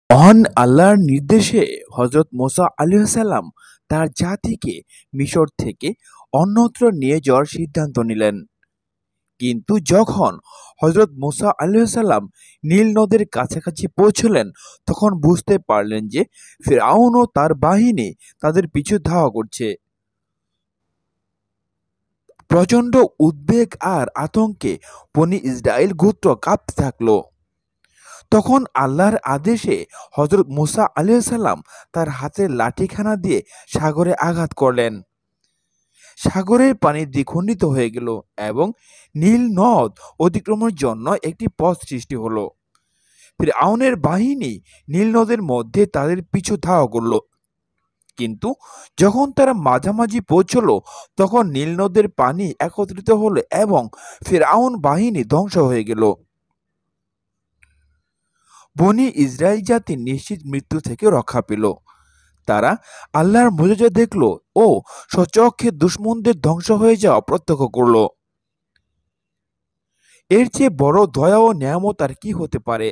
মহান আল্লাহর নির্দেশে হযরত মুসা আলাইহিসসালাম তার জাতিকে মিশর থেকে অন্যত্র নিয়ে যাওয়ার সিদ্ধান্ত নিলেন। কিন্তু যখন হযরত মুসা আলাইহিসসালাম নীল নদের কাছাকাছি পৌঁছলেন, তখন বুঝতে পারলেন যে ফিরআউন ও তার বাহিনী তাদের পিছু ধাওয়া করছে। প্রচণ্ড উদ্বেগ আর আতঙ্কে বনী ইসরাইল গোত্র কাঁপতে থাকলো। তখন আল্লাহর আদেশে হযরত মুসা আলাইহিসসালাম তার হাতের লাঠিখানা দিয়ে সাগরে আঘাত করলেন। সাগরের পানি দ্বিখণ্ডিত হয়ে গেল এবং নীল নদ অতিক্রমের জন্য একটি পথ সৃষ্টি হলো। ফিরআউনের বাহিনী নীল নদের মধ্যে তাদের পিছু ধাওয়া করল। কিন্তু যখন তারা মাঝামাঝি পৌঁছলো, তখন নীল নদের পানি একত্রিত হলো এবং ফিরআউন বাহিনী ধ্বংস হয়ে গেল। বনী ইসরাইল জাতি নিশ্চিত মৃত্যু থেকে রক্ষা পেল। তারা আল্লাহর মুজিজা দেখল ও স্বচক্ষে দুশমনদের ধ্বংস হয়ে যাওয়া প্রত্যক্ষ করল। এর চেয়ে বড় দয়া ও নিয়ামত আর কি হতে পারে?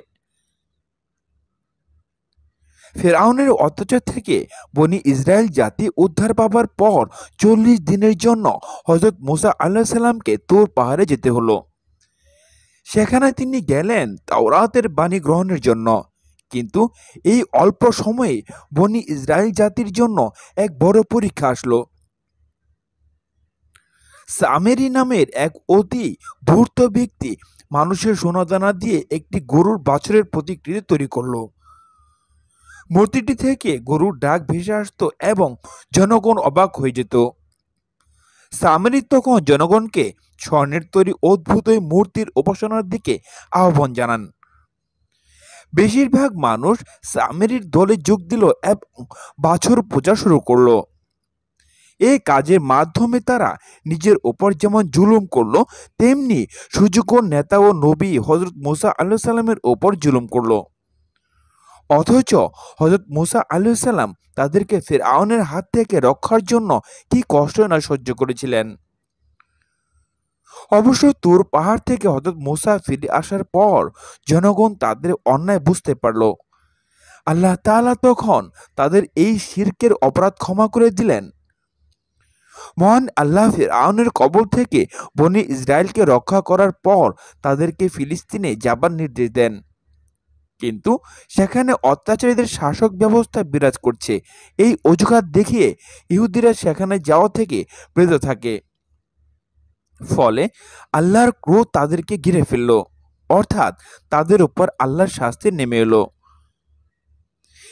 ফিরআউনের অত্যাচার থেকে বনী ইসরাইল জাতি উদ্ধার পাবার পর 40 দিনের জন্য হযরত মুসা আলাইহিস সালামকে তুর পাহাড়ে যেতে হলো। সেখানে তিনি গেলেন তাওরাতের বাণী গ্রহণের জন্য। কিন্তু এই অল্প সময়ে বনী ইসরাইল জাতির জন্য এক বড় পরীক্ষা আসলো। সামেরি নামের এক অতি ধূর্ত ব্যক্তি মানুষের সোনাদানা দিয়ে একটি গরুর বাছুরের প্রতিকৃতি তৈরি করলো। মূর্তিটি থেকে গরুর ডাক ভেসে আসতো এবং জনগণ অবাক হয়ে যেত। সামেরি তখন জনগণকে স্বর্ণের তৈরি অদ্ভুত ওই মূর্তির উপাসনার দিকে আহ্বান জানান। বেশিরভাগ মানুষ সামেরির দলে যোগ দিল এবং বাছুর পূজা শুরু করলো। এই কাজের মাধ্যমে তারা নিজের ওপর যেমন জুলুম করলো, তেমনি সুযোগ্য নেতা ও নবী হযরত মুসা আলাইহিস সালামের ওপর জুলুম করলো। অথচ হযরত মুসা আলাইহিস সালাম তাদেরকে ফিরআউনের হাত থেকে রক্ষার জন্য কি কষ্ট না সহ্য করেছিলেন। অবশ্য তুর পাহাড় থেকে হযরত মুসা ফিরে আসার পর জনগণ তাদের অন্যায় বুঝতে পারল। আল্লাহ তাআলা তখন তাদের এই শিরকের অপরাধ ক্ষমা করে দিলেন। মহান আল্লাহ ফিরআউনের কবল থেকে বনী ইসরাইলকে রক্ষা করার পর তাদেরকে ফিলিস্তিনে যাবার নির্দেশ দেন। কিন্তু সেখানে অত্যাচারীদের শাসক ব্যবস্থা বিরাজ করছে, এই অজুহাত দেখিয়ে ইহুদিরা সেখানে যাওয়া থেকে বিরত থাকে। ফলে আল্লাহর ক্রোধ তাদেরকে ঘিরে ফেলল, অর্থাৎ তাদের উপর আল্লাহর শাস্তি নেমে এলো।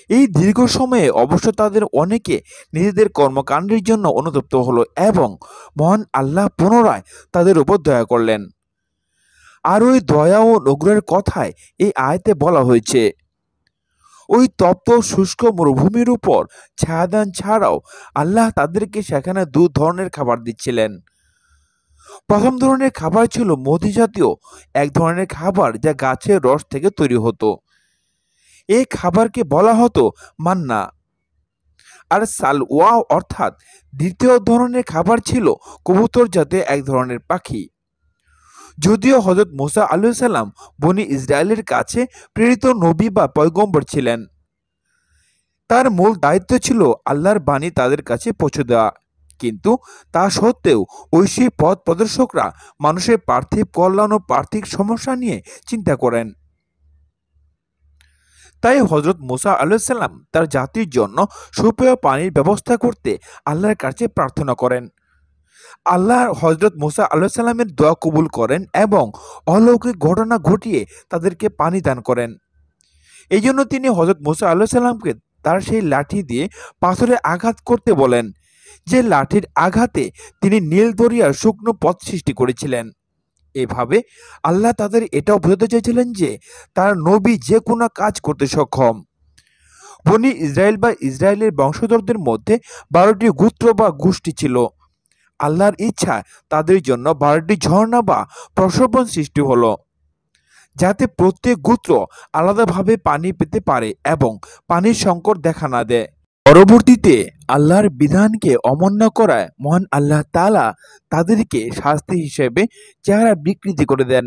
এই দীর্ঘ সময়ে অবশ্য তাদের অনেকে নিজেদের কর্মকাণ্ডের জন্য অনুতপ্ত হলো এবং মহান আল্লাহ পুনরায় তাদের উপর দয়া করলেন। আর ওই দয়া ও অনুগ্রহের কথায় এই আয়াতে বলা হয়েছে, ওই তপ্ত শুষ্ক মরুভূমির উপর ছায়াদান ছাড়াও আল্লাহ তাদেরকে সেখানে 2 ধরনের খাবার দিচ্ছিলেন। প্রথম ধরনের খাবার ছিল মধু জাতীয় এক ধরনের খাবার, যা গাছের রস থেকে তৈরি হতো। এই খাবারকে বলা হতো মান্না। আর সালওয়া অর্থাৎ দ্বিতীয় ধরনের খাবার ছিল কবুতর জাতীয় এক ধরনের পাখি। যদিও হযরত মুসা আলাইহিস সালাম বনী ইসরাইলের কাছে প্রেরিত নবী বা পয়গম্বর ছিলেন, তার মূল দায়িত্ব ছিল আল্লাহর বাণী তাদের কাছে পৌঁছে দেওয়া। কিন্তু তা সত্ত্বেও ঐশী পথ প্রদর্শকরা মানুষের পার্থিব কল্যাণ ও পার্থিব সমস্যা নিয়ে চিন্তা করেন। তাই হযরত মুসা আলাইহিস সালাম তার জাতির জন্য সুপেয় পানির ব্যবস্থা করতে আল্লাহর কাছে প্রার্থনা করেন। আল্লাহ হযরত মুসা আলাইহিস সালামের দোয়া কবুল করেন এবং অলৌকিক ঘটনা ঘটিয়ে তাদেরকে পানি দান করেন। এই জন্য তিনি হযরত মুসা আলাইহিস সালামকে তার সেই লাঠি দিয়ে পাথরে আঘাত করতে বলেন, যে লাঠির আঘাতে তিনি নীল দরিয়ার শুকনো পথ সৃষ্টি করেছিলেন। এভাবে আল্লাহ তাদের এটাও বোঝাতে চেয়েছিলেন যে তার নবী যে কোনো কাজ করতে সক্ষম। বনী ইসরাইল বা ইসরায়েলের বংশধরদের মধ্যে 12টি গোত্র বা গোষ্ঠী ছিল। আল্লাহর ইচ্ছা তাদের জন্য 12টি ঝর্ণা বা প্রসবন সৃষ্টি হলো, যাতে প্রত্যেক গোত্র আলাদাভাবে পানি পেতে পারে এবং পানির সংকট দেখা না দেয়। পরবর্তীতে আল্লাহর বিধানকে অমান্য করায় মহান আল্লাহ তাআলা তাদেরকে শাস্তি হিসেবে চেহারা বিকৃতি করে দেন।